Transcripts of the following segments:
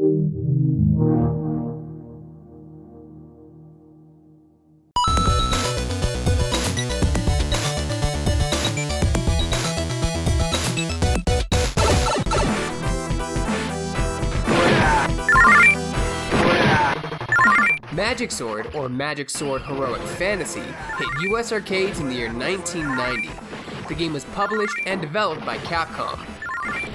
Magic Sword, or Magic Sword Heroic Fantasy, hit US arcades in the year 1990. The game was published and developed by Capcom.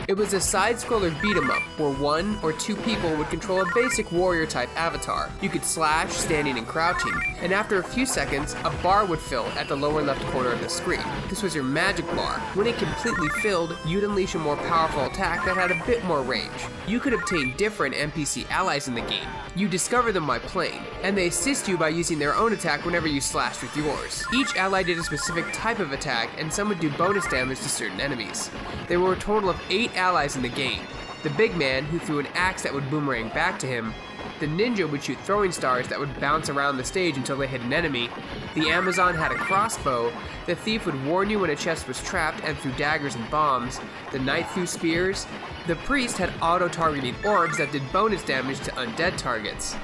It was a side-scroller beat-em-up where one or two people would control a basic warrior-type avatar. You could slash, standing, and crouching, and after a few seconds, a bar would fill at the lower left corner of the screen. This was your magic bar. When it completely filled, you'd unleash a more powerful attack that had a bit more range. You could obtain different NPC allies in the game. You discover them by playing, and they assist you by using their own attack whenever you slashed with yours. Each ally did a specific type of attack, and some would do bonus damage to certain enemies. There were a total of 8 allies in the game. The big man, who threw an axe that would boomerang back to him. The ninja would shoot throwing stars that would bounce around the stage until they hit an enemy. The Amazon had a crossbow. The thief would warn you when a chest was trapped and threw daggers and bombs. The knight threw spears. The priest had auto-targeting orbs that did bonus damage to undead targets.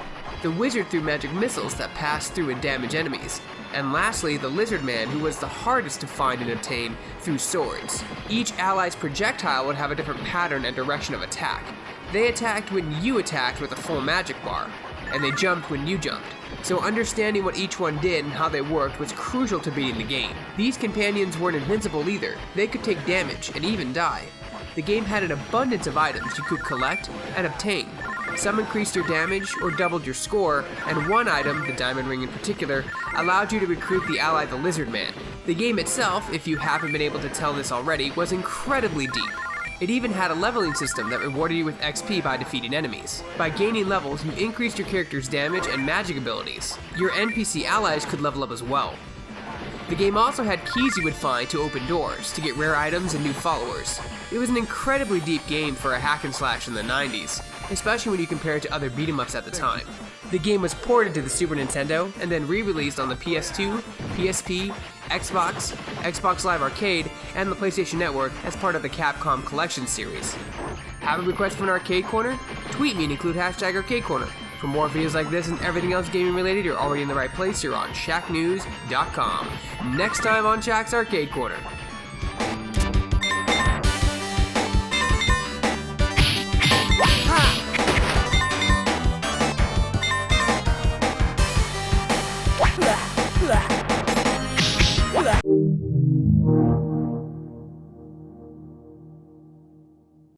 The wizard threw magic missiles that passed through and damaged enemies. And lastly, the lizard man, who was the hardest to find and obtain, threw swords. Each ally's projectile would have a different pattern and direction of attack. They attacked when you attacked with a full magic bar, and they jumped when you jumped. So understanding what each one did and how they worked was crucial to beating the game. These companions weren't invincible either. They could take damage and even die. The game had an abundance of items you could collect and obtain. Some increased your damage or doubled your score, and one item, the diamond ring in particular, allowed you to recruit the ally the Lizard Man. The game itself, if you haven't been able to tell this already, was incredibly deep. It even had a leveling system that rewarded you with XP by defeating enemies. By gaining levels, you increased your character's damage and magic abilities. Your NPC allies could level up as well. The game also had keys you would find to open doors, to get rare items and new followers. It was an incredibly deep game for a hack and slash in the 90s, especially when you compare it to other beat-em-ups at the time. The game was ported to the Super Nintendo and then re-released on the PS2, PSP, Xbox, Xbox Live Arcade, and the PlayStation Network as part of the Capcom Collection series. Have a request for an arcade corner? Tweet me and include #ArcadeCorner. For more videos like this and everything else gaming related, you're already in the right place. You're on Shacknews.com. Next time on Shack's Arcade Corner.